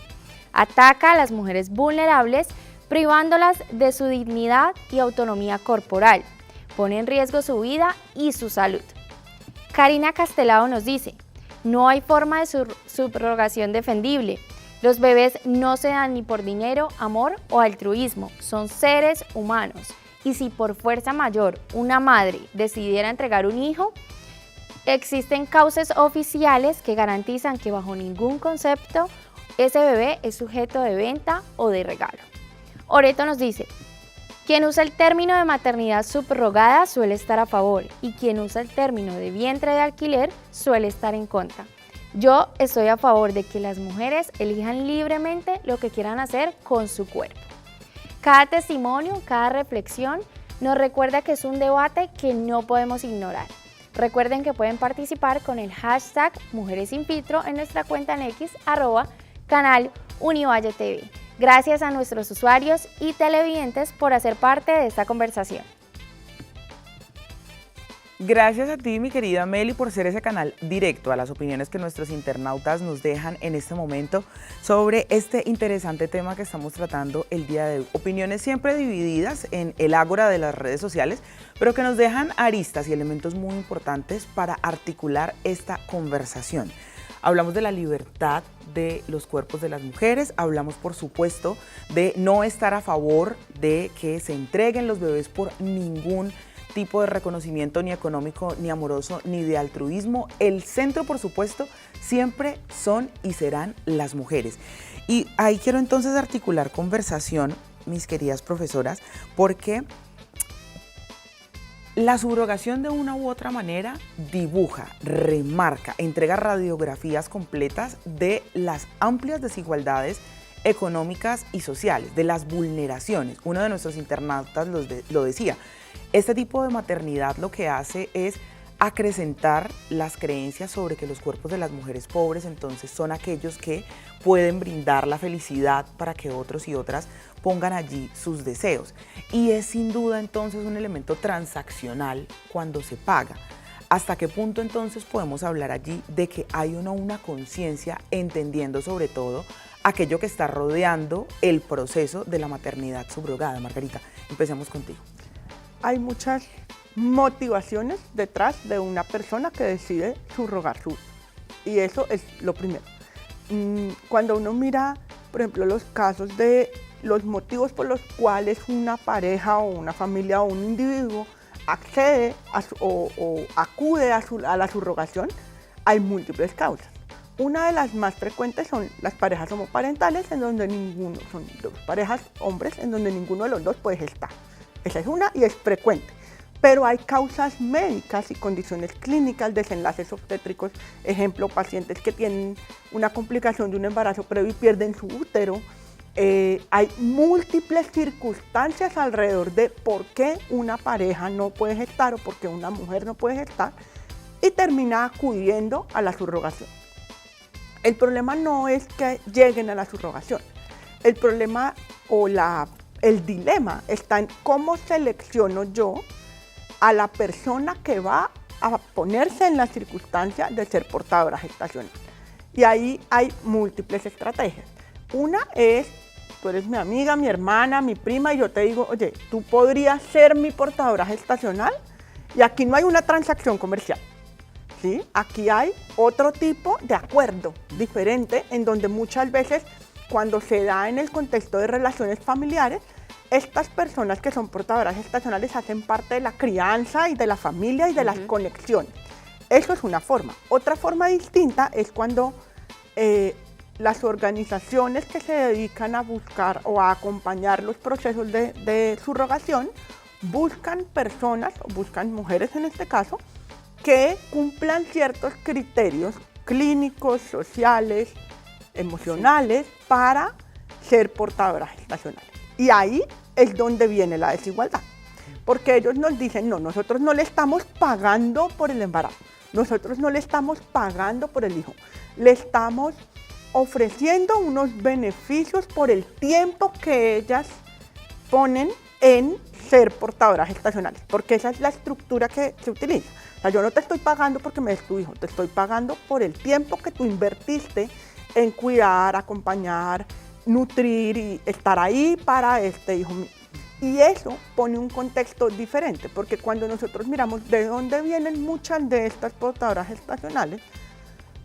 Ataca a las mujeres vulnerables, privándolas de su dignidad y autonomía corporal. Pone en riesgo su vida y su salud. Karina Castelao nos dice: no hay forma de subrogación defendible. Los bebés no se dan ni por dinero, amor o altruismo, son seres humanos. Y si por fuerza mayor una madre decidiera entregar un hijo, existen cauces oficiales que garantizan que bajo ningún concepto ese bebé es sujeto de venta o de regalo. Oreto nos dice: quien usa el término de maternidad subrogada suele estar a favor y quien usa el término de vientre de alquiler suele estar en contra. Yo estoy a favor de que las mujeres elijan libremente lo que quieran hacer con su cuerpo. Cada testimonio, cada reflexión nos recuerda que es un debate que no podemos ignorar. Recuerden que pueden participar con el hashtag Mujeres Sin Filtro en nuestra cuenta en X @Canal Univalle TV. Gracias a nuestros usuarios y televidentes por hacer parte de esta conversación. Gracias a ti, mi querida Meli, por ser ese canal directo a las opiniones que nuestros internautas nos dejan en este momento sobre este interesante tema que estamos tratando el día de hoy. Opiniones siempre divididas en el ágora de las redes sociales, pero que nos dejan aristas y elementos muy importantes para articular esta conversación. Hablamos de la libertad de los cuerpos de las mujeres, hablamos por supuesto de no estar a favor de que se entreguen los bebés por ningún tipo de reconocimiento ni económico, ni amoroso, ni de altruismo. El centro, por supuesto, siempre son y serán las mujeres. Y ahí quiero entonces articular conversación, mis queridas profesoras, porque la subrogación de una u otra manera dibuja, remarca, entrega radiografías completas de las amplias desigualdades económicas y sociales, de las vulneraciones. Uno de nuestros internautas lo decía. Este tipo de maternidad lo que hace es acrecentar las creencias sobre que los cuerpos de las mujeres pobres entonces son aquellos que pueden brindar la felicidad para que otros y otras pongan allí sus deseos. Y es sin duda entonces un elemento transaccional cuando se paga. ¿Hasta qué punto entonces podemos hablar allí de que hay o no una conciencia, entendiendo sobre todo aquello que está rodeando el proceso de la maternidad subrogada? Margarita, empecemos contigo. Hay muchas motivaciones detrás de una persona que decide subrogar su hijo. Y eso es lo primero. Cuando uno mira, por ejemplo, los casos de los motivos por los cuales una pareja o una familia o un individuo accede o acude a la subrogación, hay múltiples causas. Una de las más frecuentes son las parejas homoparentales, en donde son dos parejas hombres en donde ninguno de los dos puede gestar. Esa es una y es frecuente. Pero hay causas médicas y condiciones clínicas, desenlaces obstétricos, ejemplo, pacientes que tienen una complicación de un embarazo previo y pierden su útero. Hay múltiples circunstancias alrededor de por qué una pareja no puede gestar o por qué una mujer no puede gestar y termina acudiendo a la subrogación. El problema no es que lleguen a la subrogación. El problema o el dilema está en cómo selecciono yo a la persona que va a ponerse en la circunstancia de ser portadora gestacional. Y ahí hay múltiples estrategias. Una es, tú eres mi amiga, mi hermana, mi prima, y yo te digo, oye, tú podrías ser mi portadora gestacional, y aquí no hay una transacción comercial, ¿sí? Aquí hay otro tipo de acuerdo diferente, en donde muchas veces, cuando se da en el contexto de relaciones familiares, estas personas que son portadoras gestacionales hacen parte de la crianza y de la familia y de las conexiones. Eso es una forma. Otra forma distinta es cuando las organizaciones que se dedican a buscar o a acompañar los procesos de subrogación buscan personas, o buscan mujeres en este caso, que cumplan ciertos criterios clínicos, sociales, emocionales, para ser portadoras gestacionales. Y ahí es donde viene la desigualdad, porque ellos nos dicen, no, nosotros no le estamos pagando por el embarazo, nosotros no le estamos pagando por el hijo, le estamos ofreciendo unos beneficios por el tiempo que ellas ponen en ser portadoras gestacionales, porque esa es la estructura que se utiliza. O sea, yo no te estoy pagando porque me des tu hijo, te estoy pagando por el tiempo que tú invertiste en cuidar, acompañar, nutrir y estar ahí para este hijo mío. Y eso pone un contexto diferente, porque cuando nosotros miramos de dónde vienen muchas de estas portadoras gestacionales,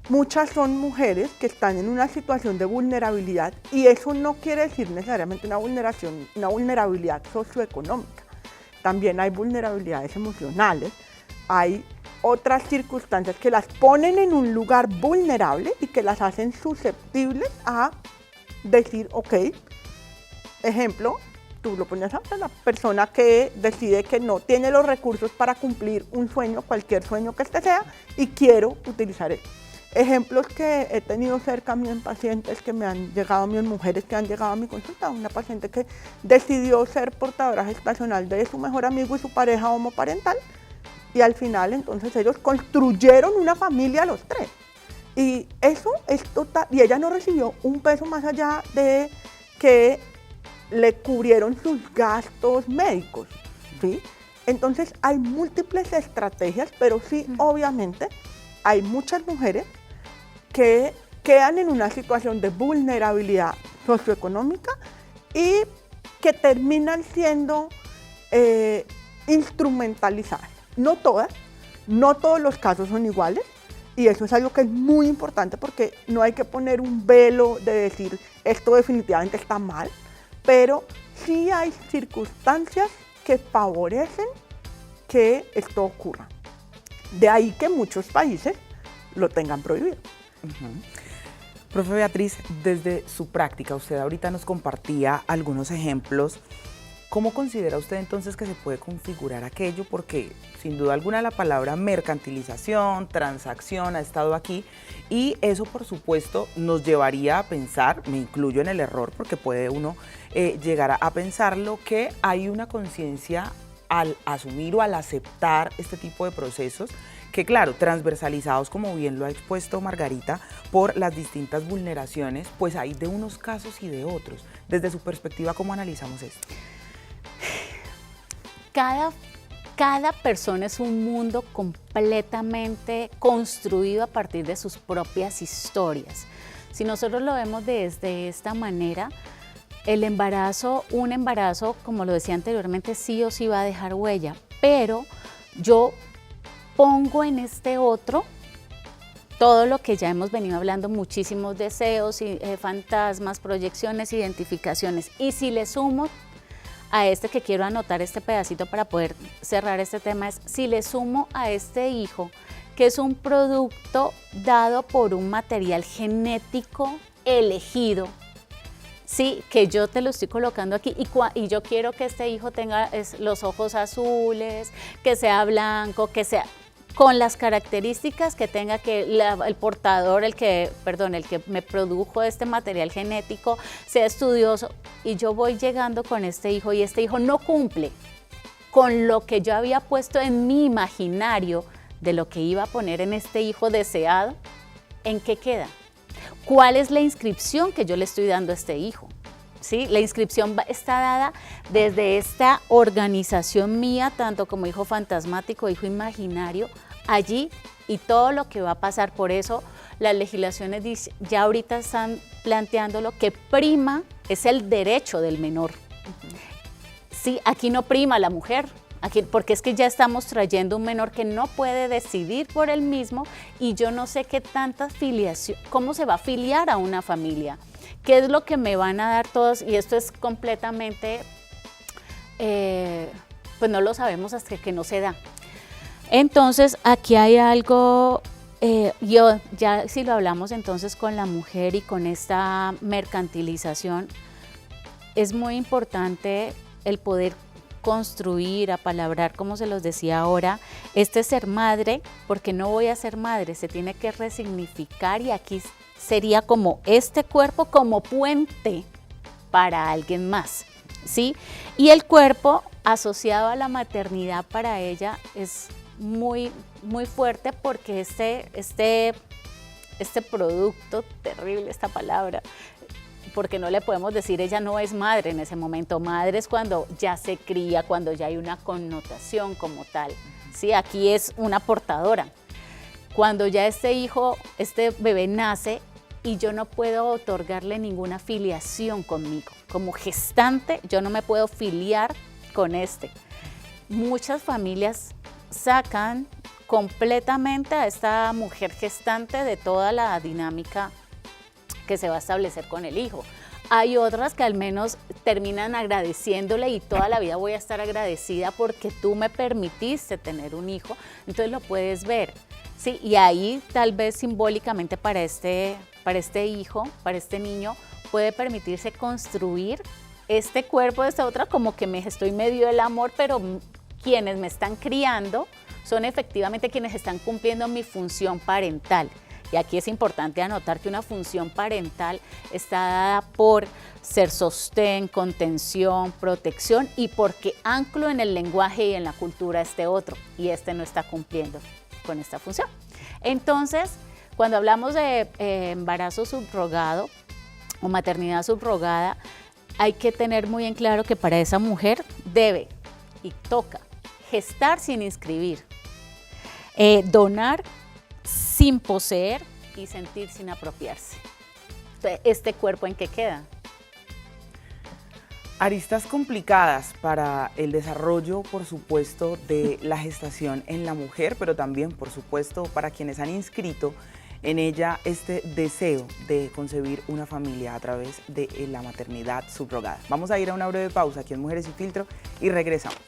muchas son mujeres que están en una situación de vulnerabilidad, y eso no quiere decir necesariamente una vulnerabilidad socioeconómica. También hay vulnerabilidades emocionales, hay otras circunstancias que las ponen en un lugar vulnerable y que las hacen susceptibles a decir, ok, ejemplo, tú lo pones a la persona que decide que no tiene los recursos para cumplir un sueño, cualquier sueño que este sea, y quiero utilizar eso. Ejemplos que he tenido cerca a mí en pacientes que me han llegado a mí, en mujeres que han llegado a mi consulta, una paciente que decidió ser portadora gestacional de su mejor amigo y su pareja homoparental, y al final entonces ellos construyeron una familia los tres. Y eso es total, y ella no recibió un peso más allá de que le cubrieron sus gastos médicos, ¿sí? Entonces hay múltiples estrategias, pero sí, obviamente, hay muchas mujeres que quedan en una situación de vulnerabilidad socioeconómica y que terminan siendo instrumentalizadas. No todas, no todos los casos son iguales, y eso es algo que es muy importante porque no hay que poner un velo de decir esto definitivamente está mal, pero sí hay circunstancias que favorecen que esto ocurra. De ahí que muchos países lo tengan prohibido. Profe Beatriz, desde su práctica, usted ahorita nos compartía algunos ejemplos. ¿Cómo considera usted entonces que se puede configurar aquello? Porque sin duda alguna la palabra mercantilización, transacción ha estado aquí y eso por supuesto nos llevaría a pensar, me incluyo en el error porque puede uno llegar a pensarlo, que hay una conciencia al asumir o al aceptar este tipo de procesos que claro, transversalizados como bien lo ha expuesto Margarita por las distintas vulneraciones, pues hay de unos casos y de otros. Desde su perspectiva, ¿cómo analizamos esto? Cada persona es un mundo completamente construido a partir de sus propias historias. Si nosotros lo vemos desde esta manera, el embarazo, un embarazo, como lo decía anteriormente, sí o sí va a dejar huella, pero yo pongo en este otro todo lo que ya hemos venido hablando, muchísimos deseos, fantasmas, proyecciones, identificaciones, y si le sumo a este que quiero anotar este pedacito para poder cerrar este tema, es si le sumo a este hijo, que es un producto dado por un material genético elegido, sí, que yo te lo estoy colocando aquí y yo quiero que este hijo tenga los ojos azules, que sea blanco, que sea con las características que tenga que el portador, el que me produjo este material genético, sea estudioso, y yo voy llegando con este hijo y este hijo no cumple con lo que yo había puesto en mi imaginario de lo que iba a poner en este hijo deseado, ¿en qué queda? ¿Cuál es la inscripción que yo le estoy dando a este hijo? ¿Sí? La inscripción está dada desde esta organización mía, tanto como hijo fantasmático, hijo imaginario, allí, y todo lo que va a pasar. Por eso las legislaciones ya ahorita están planteando lo que prima es el derecho del menor. Sí, aquí no prima la mujer, aquí, porque es que ya estamos trayendo un menor que no puede decidir por él mismo, y yo no sé qué tanta filiación, cómo se va a afiliar a una familia, qué es lo que me van a dar todos, y esto es completamente, pues no lo sabemos hasta que no se da. Entonces aquí hay algo, ya si lo hablamos entonces con la mujer y con esta mercantilización, es muy importante el poder construir, apalabrar, como se los decía ahora, este ser madre, porque no voy a ser madre, se tiene que resignificar, y aquí sería como este cuerpo como puente para alguien más, ¿sí? Y el cuerpo asociado a la maternidad para ella es muy, muy fuerte, porque este producto, terrible esta palabra, porque no le podemos decir ella no es madre en ese momento. Madre es cuando ya se cría, cuando ya hay una connotación como tal, ¿sí? Aquí es una portadora. Cuando ya este hijo, este bebé nace y yo no puedo otorgarle ninguna filiación conmigo. Como gestante yo no me puedo filiar con este. Muchas familias sacan completamente a esta mujer gestante de toda la dinámica que se va a establecer con el hijo. Hay otras que al menos terminan agradeciéndole, y toda la vida voy a estar agradecida porque tú me permitiste tener un hijo. Entonces lo puedes ver, ¿sí? Y ahí tal vez simbólicamente para este hijo, para este niño, puede permitirse construir este cuerpo de esta otra, como que me estoy medio del amor, pero quienes me están criando son efectivamente quienes están cumpliendo mi función parental. Y aquí es importante anotar que una función parental está dada por ser sostén, contención, protección, y porque anclo en el lenguaje y en la cultura este otro, y este no está cumpliendo con esta función. Entonces, cuando hablamos de embarazo subrogado o maternidad subrogada, hay que tener muy en claro que para esa mujer debe y toca gestar sin inscribir, donar sin poseer y sentir sin apropiarse. Entonces, ¿este cuerpo en qué queda? Aristas complicadas para el desarrollo, por supuesto, de la gestación en la mujer, pero también, por supuesto, para quienes han inscrito en ella este deseo de concebir una familia a través de la maternidad subrogada. Vamos a ir a una breve pausa aquí en Mujeres Sin Filtro y regresamos.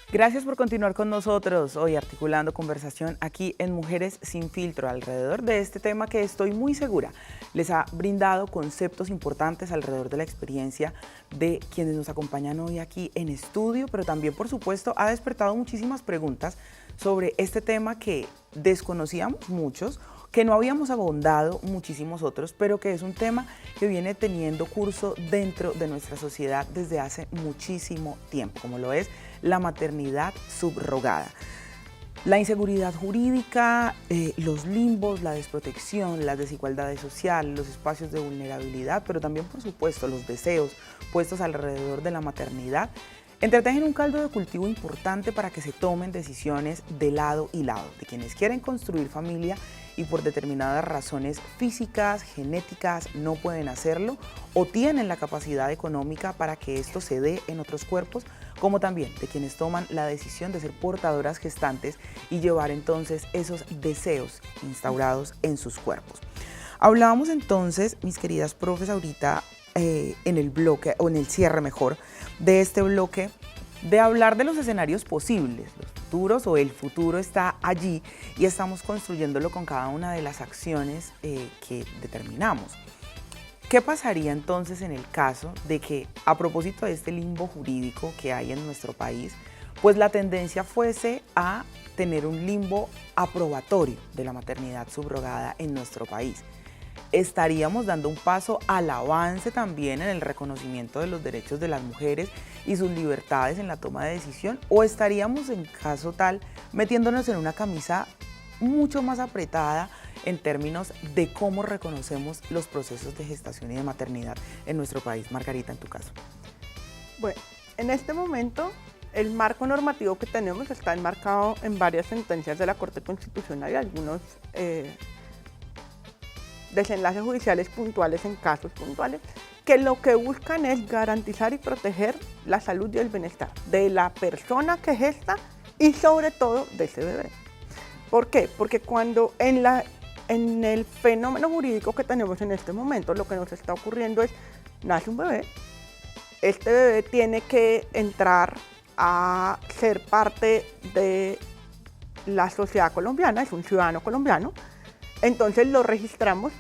Gracias por continuar con nosotros hoy articulando conversación aquí en Mujeres Sin Filtro alrededor de este tema que estoy muy segura les ha brindado conceptos importantes alrededor de la experiencia de quienes nos acompañan hoy aquí en estudio, pero también por supuesto ha despertado muchísimas preguntas sobre este tema que desconocíamos muchos, que no habíamos abondado muchísimos otros, pero que es un tema que viene teniendo curso dentro de nuestra sociedad desde hace muchísimo tiempo, como lo es la maternidad subrogada. La inseguridad jurídica, los limbos, la desprotección, las desigualdades sociales, los espacios de vulnerabilidad, pero también, por supuesto, los deseos puestos alrededor de la maternidad, entretejen un caldo de cultivo importante para que se tomen decisiones de lado y lado, de quienes quieren construir familia y por determinadas razones físicas, genéticas, no pueden hacerlo o tienen la capacidad económica para que esto se dé en otros cuerpos, como también de quienes toman la decisión de ser portadoras gestantes y llevar entonces esos deseos instaurados en sus cuerpos. Hablábamos entonces, mis queridas profes, ahorita en el bloque, o en el cierre mejor, de este bloque, de hablar de los escenarios posibles, los futuros o el futuro está allí y estamos construyéndolo con cada una de las acciones que determinamos. ¿Qué pasaría entonces en el caso de que, a propósito de este limbo jurídico que hay en nuestro país, pues la tendencia fuese a tener un limbo aprobatorio de la maternidad subrogada en nuestro país? ¿Estaríamos dando un paso al avance también en el reconocimiento de los derechos de las mujeres y sus libertades en la toma de decisión? ¿O estaríamos, en caso tal, metiéndonos en una camisa mucho más apretada en términos de cómo reconocemos los procesos de gestación y de maternidad en nuestro país? Margarita, en tu caso. Bueno, en este momento el marco normativo que tenemos está enmarcado en varias sentencias de la Corte Constitucional y algunos desenlaces judiciales puntuales en casos puntuales, que lo que buscan es garantizar y proteger la salud y el bienestar de la persona que gesta y sobre todo de ese bebé. ¿Por qué? Porque cuando en el fenómeno jurídico que tenemos en este momento, lo que nos está ocurriendo es, nace un bebé, este bebé tiene que entrar a ser parte de la sociedad colombiana, es un ciudadano colombiano, entonces lo registramos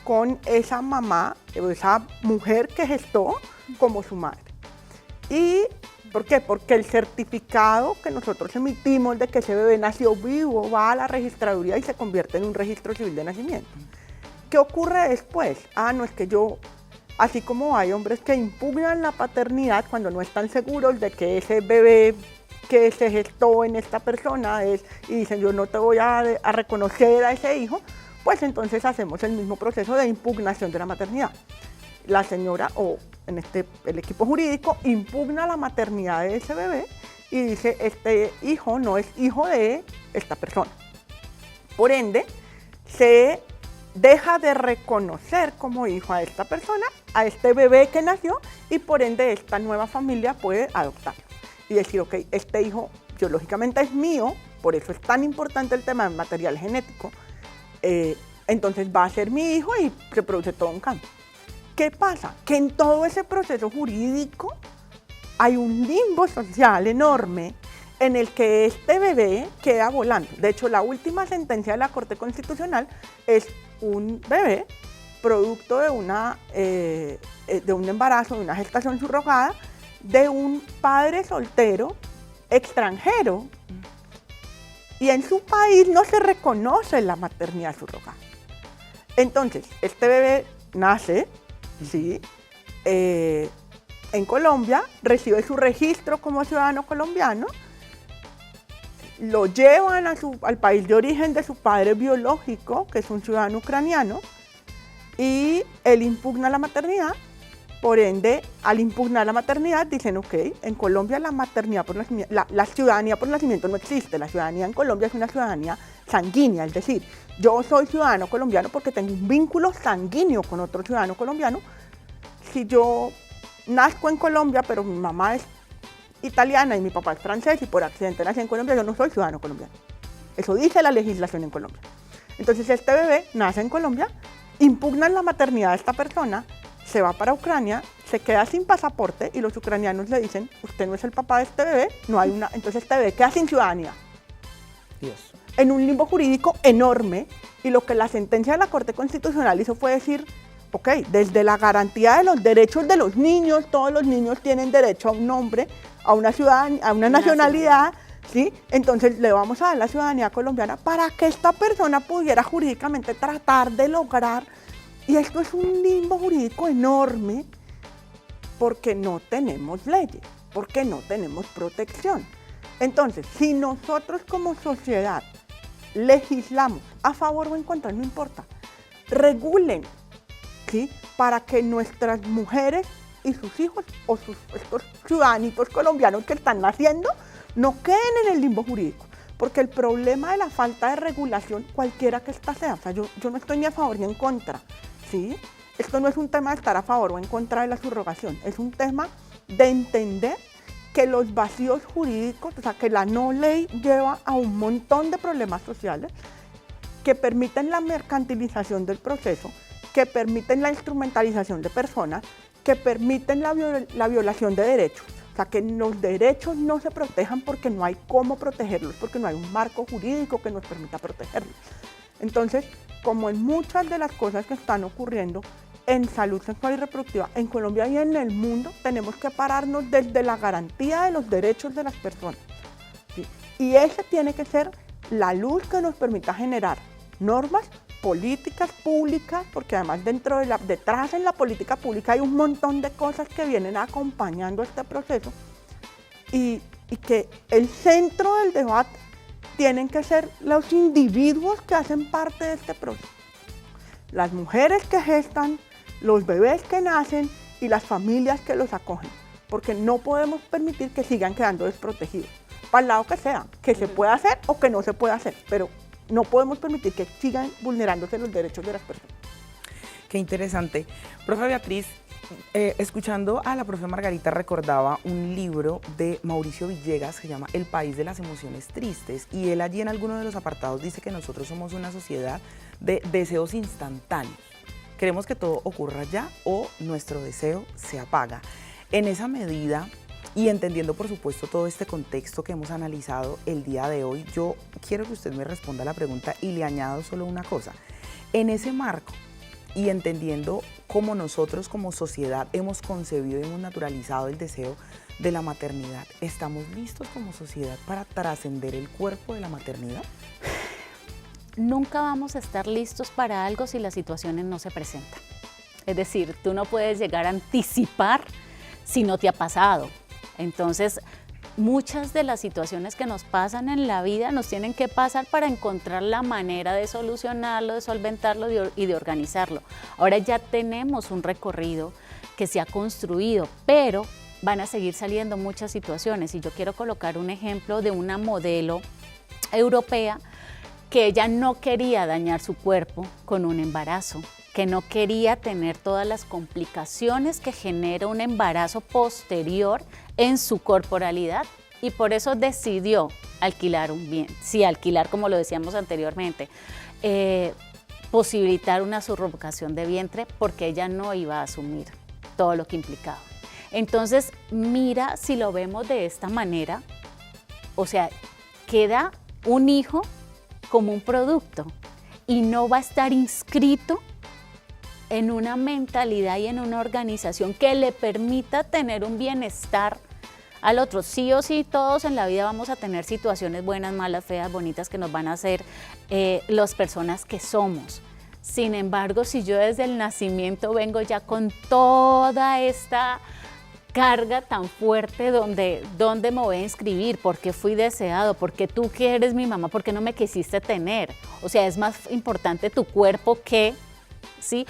con esa mamá, o esa mujer que gestó como su madre. ¿Y por qué? Porque el certificado que nosotros emitimos de que ese bebé nació vivo va a la registraduría y se convierte en un registro civil de nacimiento. ¿Qué ocurre después? No, es que yo, así como hay hombres que impugnan la paternidad cuando no están seguros de que ese bebé que se gestó en esta persona es, y dicen yo no te voy a reconocer a ese hijo, pues entonces hacemos el mismo proceso de impugnación de la maternidad. La señora o el equipo jurídico impugna la maternidad de ese bebé y dice este hijo no es hijo de esta persona. Por ende, se deja de reconocer como hijo a esta persona, a este bebé que nació, y por ende esta nueva familia puede adoptarlo y decir, ok, este hijo biológicamente es mío, por eso es tan importante el tema del material genético, entonces va a ser mi hijo y se produce todo un cambio. ¿Qué pasa? Que en todo ese proceso jurídico hay un limbo social enorme en el que este bebé queda volando. De hecho, la última sentencia de la Corte Constitucional es un bebé producto de un embarazo, de una gestación subrogada, de un padre soltero extranjero, y en su país no se reconoce la maternidad subrogada. Entonces, este bebé nace, ¿sí? En Colombia, recibe su registro como ciudadano colombiano lo llevan al país de origen de su padre biológico, que es un ciudadano ucraniano, y él impugna la maternidad. Por ende, al impugnar la maternidad, dicen, ok, en Colombia la maternidad por nacimiento, la ciudadanía por nacimiento no existe. La ciudadanía en Colombia es una ciudadanía sanguínea, es decir, yo soy ciudadano colombiano porque tengo un vínculo sanguíneo con otro ciudadano colombiano. Si yo nazco en Colombia, pero mi mamá es italiana y mi papá es francés y por accidente nací en Colombia, yo no soy ciudadano colombiano. Eso dice la legislación en Colombia. Entonces, este bebé nace en Colombia, impugnan la maternidad de esta persona, se va para Ucrania, se queda sin pasaporte y los ucranianos le dicen, usted no es el papá de este bebé, no hay una, entonces este bebé queda sin ciudadanía. Dios. En un limbo jurídico enorme, y lo que la sentencia de la Corte Constitucional hizo fue decir, ok, desde la garantía de los derechos de los niños, todos los niños tienen derecho a un nombre, a una ciudadanía, a una nacionalidad, ¿sí? Entonces le vamos a dar la ciudadanía colombiana para que esta persona pudiera jurídicamente tratar de lograr. Y esto es un limbo jurídico enorme porque no tenemos leyes, porque no tenemos protección. Entonces, si nosotros como sociedad legislamos a favor o en contra, no importa, regulen, ¿sí? Para que nuestras mujeres y sus hijos o estos ciudadanitos colombianos que están naciendo no queden en el limbo jurídico. Porque el problema de la falta de regulación, cualquiera que ésta sea, o sea, yo no estoy ni a favor ni en contra, ¿sí? Esto no es un tema de estar a favor o en contra de la subrogación, es un tema de entender que los vacíos jurídicos, o sea, que la no ley lleva a un montón de problemas sociales que permiten la mercantilización del proceso, que permiten la instrumentalización de personas, que permiten la violación de derechos. O sea, que los derechos no se protejan porque no hay cómo protegerlos, porque no hay un marco jurídico que nos permita protegerlos. Entonces, como en muchas de las cosas que están ocurriendo en salud sexual y reproductiva en Colombia y en el mundo, tenemos que pararnos desde la garantía de los derechos de las personas, ¿sí? Y esa tiene que ser la luz que nos permita generar normas, políticas públicas, porque además detrás en la política pública hay un montón de cosas que vienen acompañando este proceso y que el centro del debate tienen que ser los individuos que hacen parte de este proceso. Las mujeres que gestan, los bebés que nacen y las familias que los acogen, porque no podemos permitir que sigan quedando desprotegidos, para el lado que sea, que se pueda hacer o que no se pueda hacer, pero no podemos permitir que sigan vulnerándose los derechos de las personas. Qué interesante. Profe Beatriz, escuchando a la profe Margarita recordaba un libro de Mauricio Villegas que se llama El país de las emociones tristes, y él allí en alguno de los apartados dice que nosotros somos una sociedad de deseos instantáneos. Queremos que todo ocurra ya o nuestro deseo se apaga. En esa medida, y entendiendo por supuesto todo este contexto que hemos analizado el día de hoy, yo quiero que usted me responda a la pregunta y le añado solo una cosa. En ese marco, y entendiendo cómo nosotros como sociedad hemos concebido y hemos naturalizado el deseo de la maternidad, ¿estamos listos como sociedad para trascender el cuerpo de la maternidad? Nunca vamos a estar listos para algo si las situaciones no se presentan. Es decir, tú no puedes llegar a anticipar si no te ha pasado. Entonces, muchas de las situaciones que nos pasan en la vida nos tienen que pasar para encontrar la manera de solucionarlo, de solventarlo y de organizarlo. Ahora ya tenemos un recorrido que se ha construido, pero van a seguir saliendo muchas situaciones. Y yo quiero colocar un ejemplo de una modelo europea que ella no quería dañar su cuerpo con un embarazo, que no quería tener todas las complicaciones que genera un embarazo posterior en su corporalidad, y por eso decidió alquilar un bien. Sí, alquilar, como lo decíamos anteriormente, posibilitar una subrogación de vientre, porque ella no iba a asumir todo lo que implicaba. Entonces, mira, si lo vemos de esta manera, o sea, queda un hijo como un producto y no va a estar inscrito en una mentalidad y en una organización que le permita tener un bienestar al otro. Sí o sí, todos en la vida vamos a tener situaciones buenas, malas, feas, bonitas, que nos van a hacer las personas que somos. Sin embargo, si yo desde el nacimiento vengo ya con toda esta carga tan fuerte donde me voy a inscribir, porque fui deseado, porque tú que eres mi mamá, porque no me quisiste tener. O sea, es más importante tu cuerpo que, ¿sí?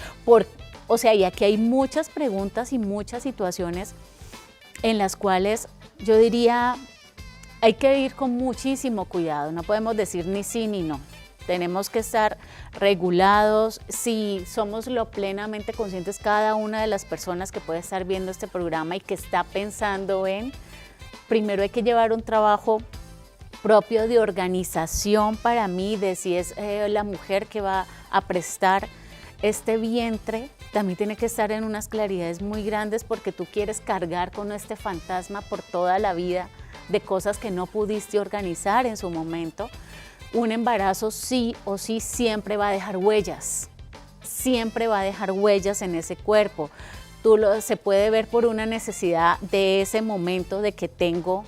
O sea, y aquí hay muchas preguntas y muchas situaciones en las cuales yo diría, hay que ir con muchísimo cuidado, no podemos decir ni sí ni no. Tenemos que estar regulados, si somos lo plenamente conscientes cada una de las personas que puede estar viendo este programa y que está pensando en, primero hay que llevar un trabajo propio de organización para mí, de si es la mujer que va a prestar este vientre, también tiene que estar en unas claridades muy grandes porque tú quieres cargar con este fantasma por toda la vida de cosas que no pudiste organizar en su momento. Un embarazo sí o sí siempre va a dejar huellas, siempre va a dejar huellas en ese cuerpo. Se puede ver por una necesidad de ese momento de que tengo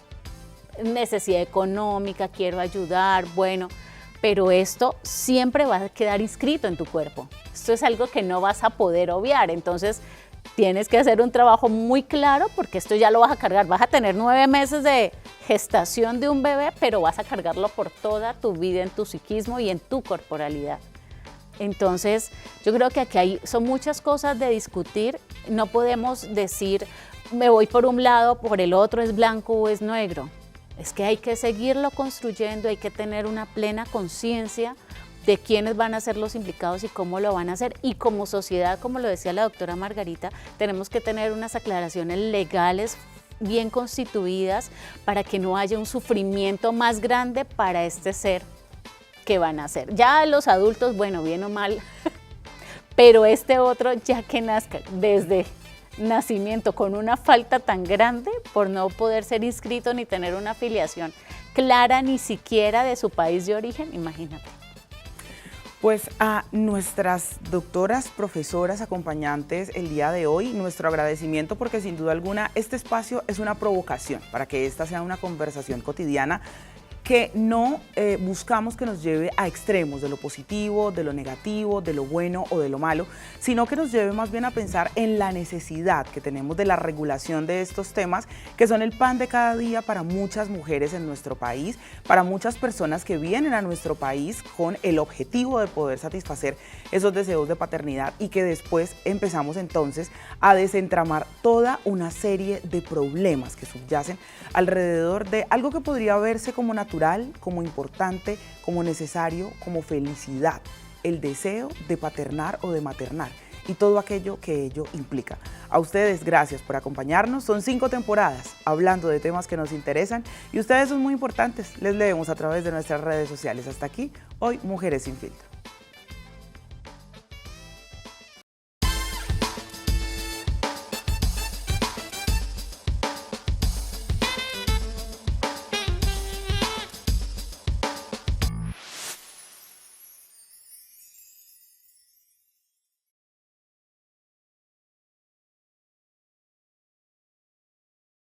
necesidad económica, quiero ayudar, bueno, pero esto siempre va a quedar inscrito en tu cuerpo. Esto es algo que no vas a poder obviar, entonces tienes que hacer un trabajo muy claro porque esto ya lo vas a cargar. Vas a tener 9 meses de gestación de un bebé, pero vas a cargarlo por toda tu vida en tu psiquismo y en tu corporalidad. Entonces, yo creo que aquí son muchas cosas de discutir. No podemos decir, me voy por un lado, por el otro, es blanco o es negro. Es que hay que seguirlo construyendo, hay que tener una plena conciencia de quiénes van a ser los implicados y cómo lo van a hacer. Y como sociedad, como lo decía la doctora Margarita, tenemos que tener unas aclaraciones legales bien constituidas para que no haya un sufrimiento más grande para este ser que van a hacer. Ya los adultos, bueno, bien o mal, pero este otro ya que nazca desde nacimiento con una falta tan grande por no poder ser inscrito ni tener una afiliación clara ni siquiera de su país de origen, imagínate. Pues a nuestras doctoras, profesoras, acompañantes el día de hoy, nuestro agradecimiento porque sin duda alguna este espacio es una provocación para que esta sea una conversación cotidiana que no buscamos que nos lleve a extremos de lo positivo, de lo negativo, de lo bueno o de lo malo, sino que nos lleve más bien a pensar en la necesidad que tenemos de la regulación de estos temas, que son el pan de cada día para muchas mujeres en nuestro país, para muchas personas que vienen a nuestro país con el objetivo de poder satisfacer esos deseos de paternidad y que después empezamos entonces a desentramar toda una serie de problemas que subyacen alrededor de algo que podría verse como natural, como importante, como necesario, como felicidad, el deseo de paternar o de maternar y todo aquello que ello implica. A ustedes, gracias por acompañarnos. Son 5 temporadas hablando de temas que nos interesan y ustedes son muy importantes. Les leemos a través de nuestras redes sociales. Hasta aquí, hoy Mujeres sin Filtro.